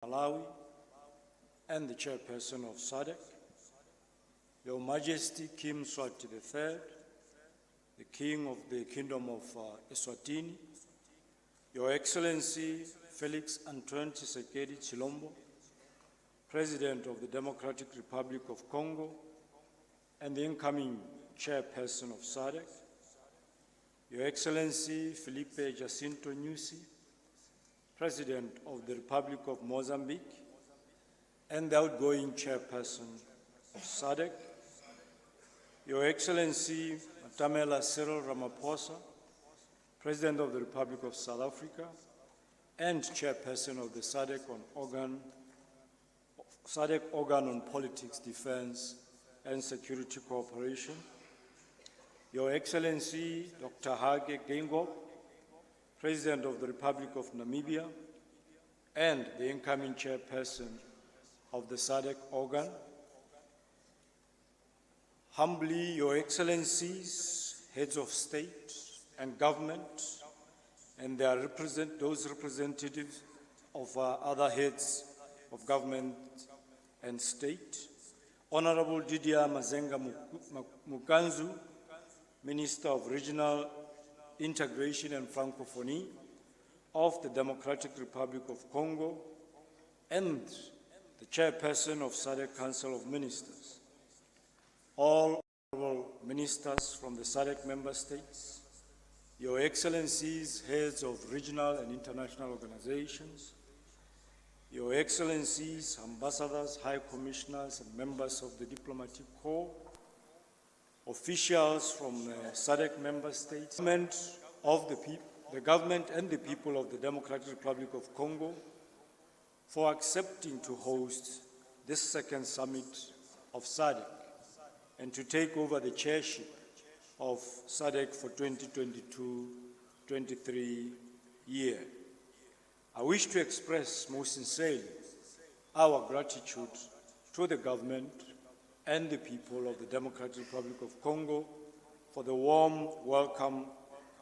Malawi and the chairperson of SADC, Your Majesty Kim Swati III, the King of the Kingdom of Eswatini, Your Excellency Felix Antoine Tshisekedi Chilombo, President of the Democratic Republic of Congo and the incoming chairperson of SADC, Your Excellency Felipe Jacinto Nyusi, President of the Republic of Mozambique and the outgoing chairperson of SADC, Your Excellency Matamela Cyril Ramaphosa, President of the Republic of South Africa and chairperson of the SADC organ on politics, defense and security cooperation, Your Excellency Dr. Hage Geingob, President of the Republic of Namibia and the incoming chairperson of the SADC organ, humbly Your Excellencies, heads of state and government, and those representatives of other heads of government and state, Honorable Didier Mazenga Mukanzu, Minister of Regional Integration and Francophonie of the Democratic Republic of Congo, and the chairperson of SADC Council of Ministers, all honorable ministers from the SADC member states, Your Excellencies, heads of regional and international organizations, Your Excellencies, ambassadors, high commissioners, and members of the diplomatic corps, officials from SADC member states, the government and the people of the Democratic Republic of Congo for accepting to host this second summit of SADC and to take over the chairship of SADC for 2022-23 year. I wish to express most sincerely our gratitude to the government and the people of the Democratic Republic of Congo for the warm welcome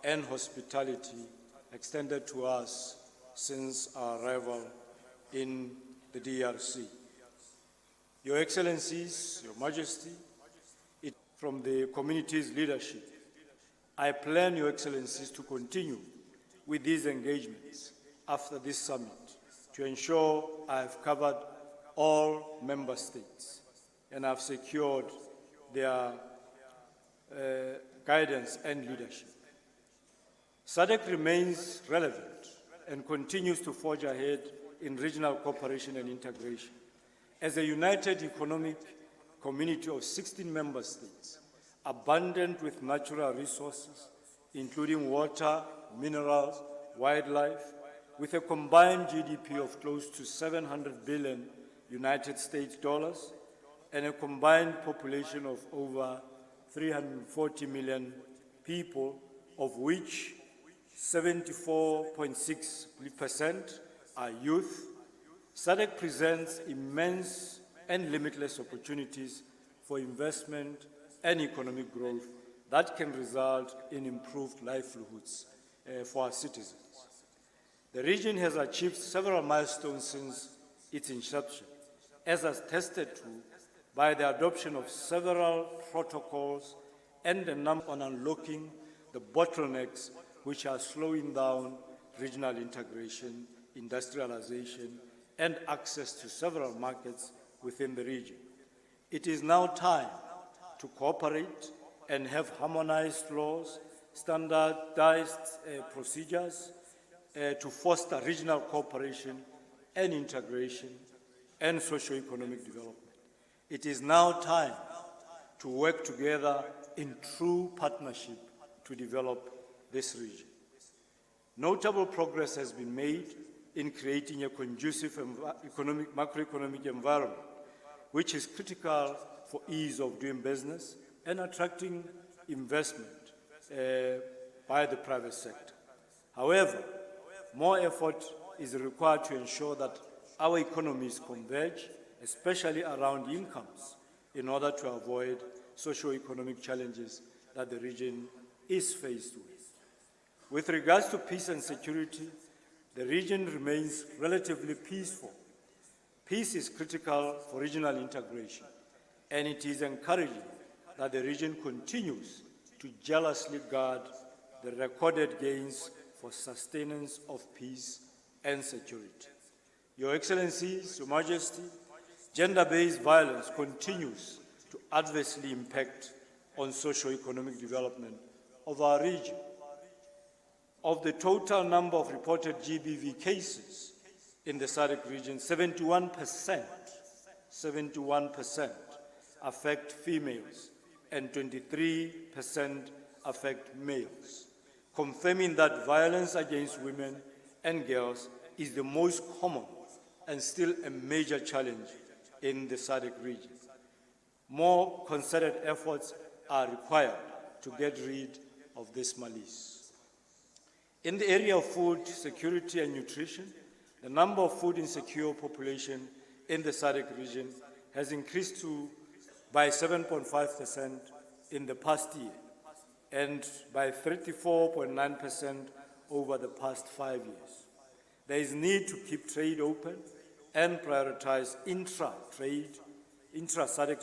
and hospitality extended to us since our arrival in the DRC. Your Excellencies, Your Majesty, from the community's leadership, I plan, Your Excellencies, to continue with these engagements after this summit to ensure I have covered all member states and have secured their guidance and leadership. SADC remains relevant and continues to forge ahead in regional cooperation and integration. As a united economic community of 16 member states, abundant with natural resources, including water, minerals, wildlife, with a combined GDP of close to 700 billion United States dollars and a combined population of over 340 million people, of which 74.6% are youth, SADC presents immense and limitless opportunities for investment and economic growth that can result in improved livelihoods for our citizens. The region has achieved several milestones since its inception, as attested to by the adoption of several protocols and the number on unlocking the bottlenecks which are slowing down regional integration, industrialization, and access to several markets within the region. It is now time to cooperate and have harmonized laws, standardized procedures to foster regional cooperation and integration and socio-economic development. It is now time to work together in true partnership to develop this region. Notable progress has been made in creating a conducive macroeconomic environment, which is critical for ease of doing business and attracting investment by the private sector. However, more effort is required to ensure that our economies converge, especially around incomes, in order to avoid socio-economic challenges that the region is faced with. With regards to peace and security, the region remains relatively peaceful Peace is critical for regional integration, and it is encouraging that the region continues to jealously guard the recorded gains for sustenance of peace and security. Your Excellencies, Your Majesty, gender-based violence continues to adversely impact on socio-economic development of our region. Of the total number of reported GBV cases in the SADC region, 71% affect females and 23% affect males, confirming that violence against women and girls is the most common and still a major challenge in the SADC region. More concerted efforts are required to get rid of this malice. In the area of food security and nutrition, the number of food insecure population in the SADC region has increased by 7.5% in the past year and by 34.9% over the past 5 years. There is need to keep trade open and prioritize intra-SADC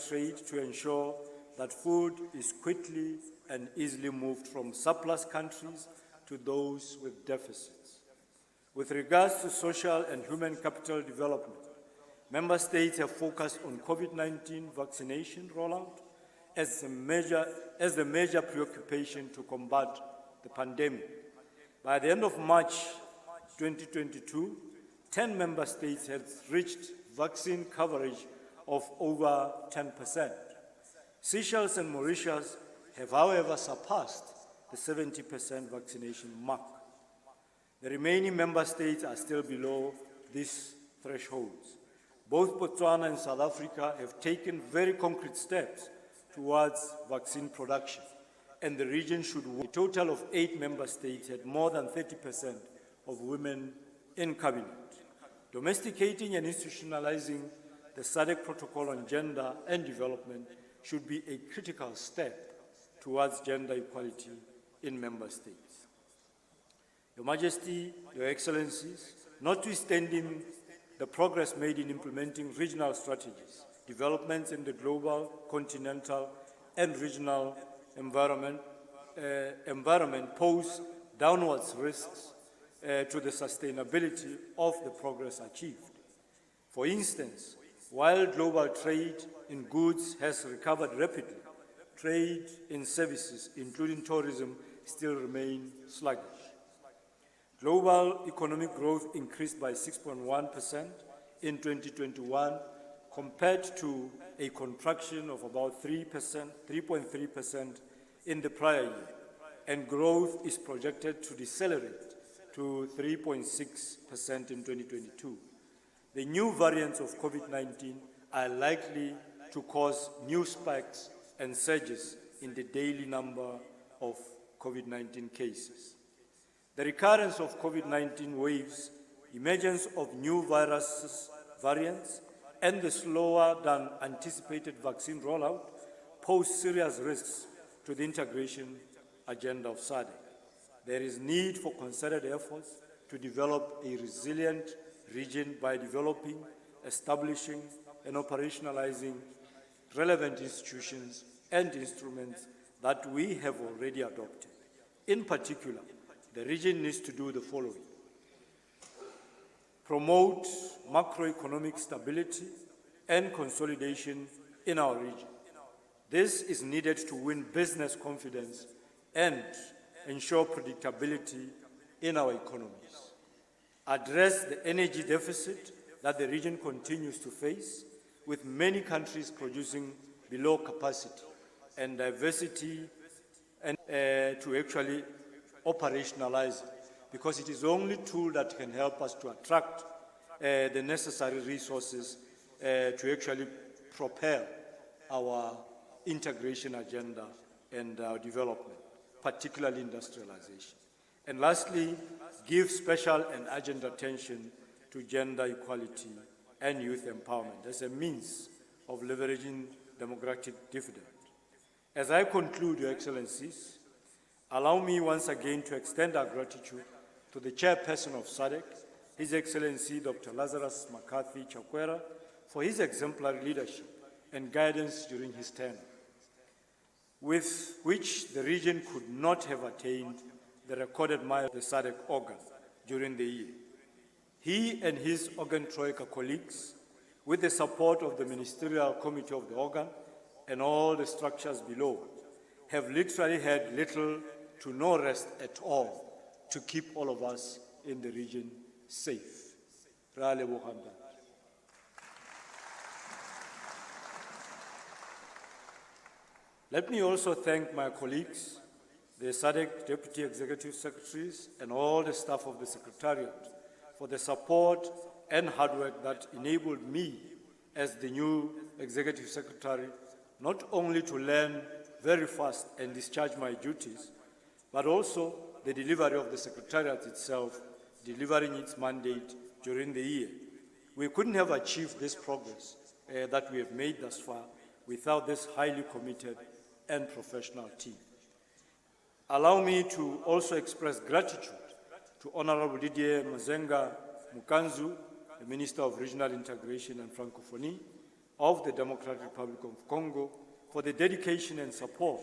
trade to ensure that food is quickly and easily moved from surplus countries to those with deficits. With regards to social and human capital development, Member States have focused on COVID-19 vaccination rollout as the major preoccupation to combat the pandemic. By the end of March 2022, 10 Member States had reached vaccine coverage of over 10%. Seychelles and Mauritius have, however, surpassed the 70% vaccination mark. The remaining Member States are still below these thresholds. Both Botswana and South Africa have taken very concrete steps towards vaccine production, and the region should work. A total of 8 Member States had more than 30% of women in cabinet. Domesticating and institutionalizing the SADC Protocol on Gender and Development should be a critical step towards gender equality in Member States. Your Majesty, Your Excellencies, notwithstanding the progress made in implementing regional strategies, developments in the global, continental, and regional environment pose downwards risks to the sustainability of the progress achieved. For instance, while global trade in goods has recovered rapidly, trade in services, including tourism, still remain sluggish. Global economic growth increased by 6.1% in 2021 compared to a contraction of about 3.3% in the prior year, and growth is projected to decelerate to 3.6% in 2022. The new variants of COVID-19 are likely to cause new spikes and surges in the daily number of COVID-19 cases. The recurrence of COVID-19 waves, emergence of new variants, and the slower than anticipated vaccine rollout pose serious risks to the integration agenda of SADC. There is need for concerted efforts to develop a resilient region by developing, establishing, and operationalizing relevant institutions and instruments that we have already adopted. In particular, the region needs to do the following: promote macroeconomic stability and consolidation in our region. This is needed to win business confidence and ensure predictability in our economies. Address the energy deficit that the region continues to face, with many countries producing below capacity, and diversity and to actually operationalize it, because it is the only tool that can help us to attract the necessary resources to actually propel our integration agenda and our development, particularly industrialization. And lastly, give special and urgent attention to gender equality and youth empowerment as a means of leveraging democratic dividend. As I conclude, Your Excellencies, allow me once again to extend our gratitude to the chairperson of SADC, His Excellency Dr. Lazarus McCarthy Chakwera for his exemplary leadership and guidance during his tenure, with which the region could not have attained the recorded mile of the SADC organ during the year. He and his organ troika colleagues, with the support of the Ministerial Committee of the organ and all the structures below, have literally had little to no rest at all to keep all of us in the region safe. Ra lebogang. Let me also thank my colleagues, the SADC Deputy Executive Secretaries, and all the staff of the Secretariat for the support and hard work that enabled me as the new Executive Secretary not only to learn very fast and discharge my duties, but also the delivery of the Secretariat itself, delivering its mandate during the year. We couldn't have achieved this progress that we have made thus far without this highly committed and professional team. Allow me to also express gratitude to Honorable Didier Mazenga Mukanzu, the Minister of Regional Integration and Francophonie of the Democratic Republic of Congo, for the dedication and support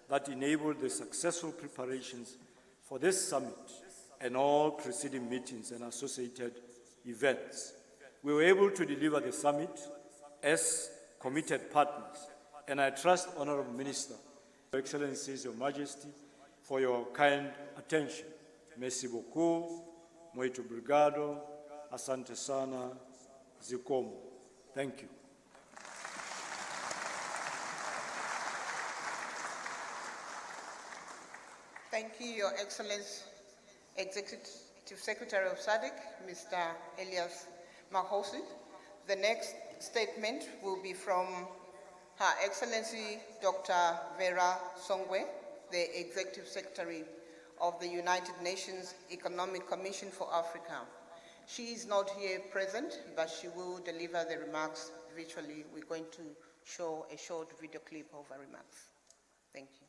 that enabled the successful preparations for this summit and all preceding meetings and associated events. We were able to deliver the summit as committed partners, and I trust, Honorable Minister, Your Excellencies, Your Majesty, for your kind attention. Merci beaucoup, muito obrigado, asante sana, zikomo. Thank you. Thank you, Your Excellency, Executive Secretary of SADC, Mr. Elias Mahosi. The next statement will be from Her Excellency Dr. Vera Songwe, the Executive Secretary of the United Nations Economic Commission for Africa. She is not here present, but she will deliver the remarks virtually. We're going to show a short video clip of her remarks. Thank you.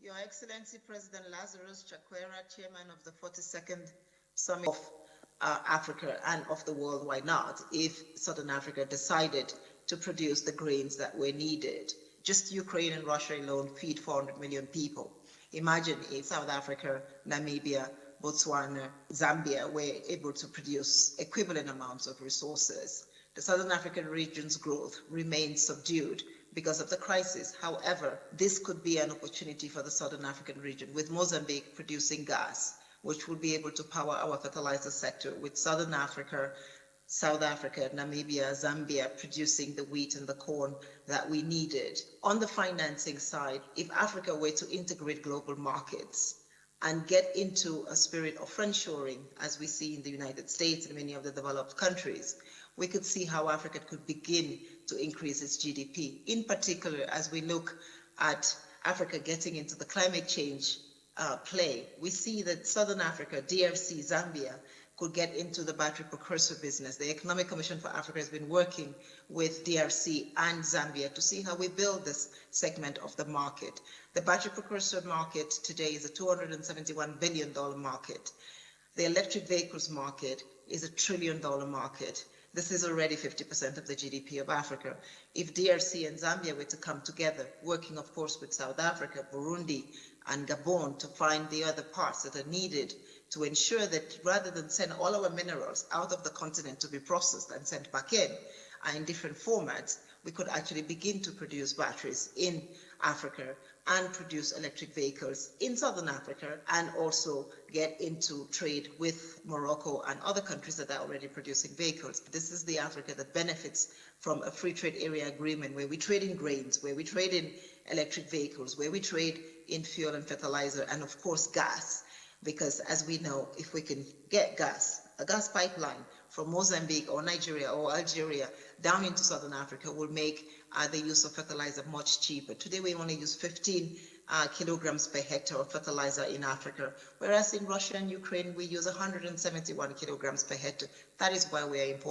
Your Excellency President Lazarus Chakwera, Chairman of the 42nd Summit of Africa and of the world, why not, if Southern Africa decided to produce the grains that were needed. Just Ukraine and Russia alone feed 400 million people. Imagine if South Africa, Namibia, Botswana, Zambia were able to produce equivalent amounts of resources. The Southern African region's growth remains subdued because of the crisis. However, this could be an opportunity for the Southern African region, with Mozambique producing gas, which will be able to power our fertilizer sector, with Southern Africa, South Africa, Namibia, Zambia producing the wheat and the corn that we needed. On the financing side, if Africa were to integrate global markets and get into a spirit of friendshoring, as we see in the United States and many of the developed countries, we could see how Africa could begin to increase its GDP. In particular, as we look at Africa getting into the climate change play, we see that Southern Africa, DRC, Zambia, could get into the battery precursor business. The Economic Commission for Africa has been working with DRC and Zambia to see how we build this segment of the market. The battery precursor market today is a $271 billion market. The electric vehicles market is a $1 trillion market. This is already 50% of the GDP of Africa. If DRC and Zambia were to come together, working of course with South Africa, Burundi, and Gabon to find the other parts that are needed to ensure that rather than send all our minerals out of the continent to be processed and sent back in different formats, we could actually begin to produce batteries in Africa and produce electric vehicles in Southern Africa, and also get into trade with Morocco and other countries that are already producing vehicles. This is the Africa that benefits from a free trade area agreement where we trade in grains, where we trade in electric vehicles, where we trade in fuel and fertilizer, and of course gas. Because as we know, if we can get gas, a gas pipeline from Mozambique or Nigeria or Algeria down into Southern Africa will make the use of fertilizer much cheaper. Today we only use 15 kilograms per hectare of fertilizer in Africa, whereas in Russia and Ukraine we use 171 kilograms per hectare. That is why we are importing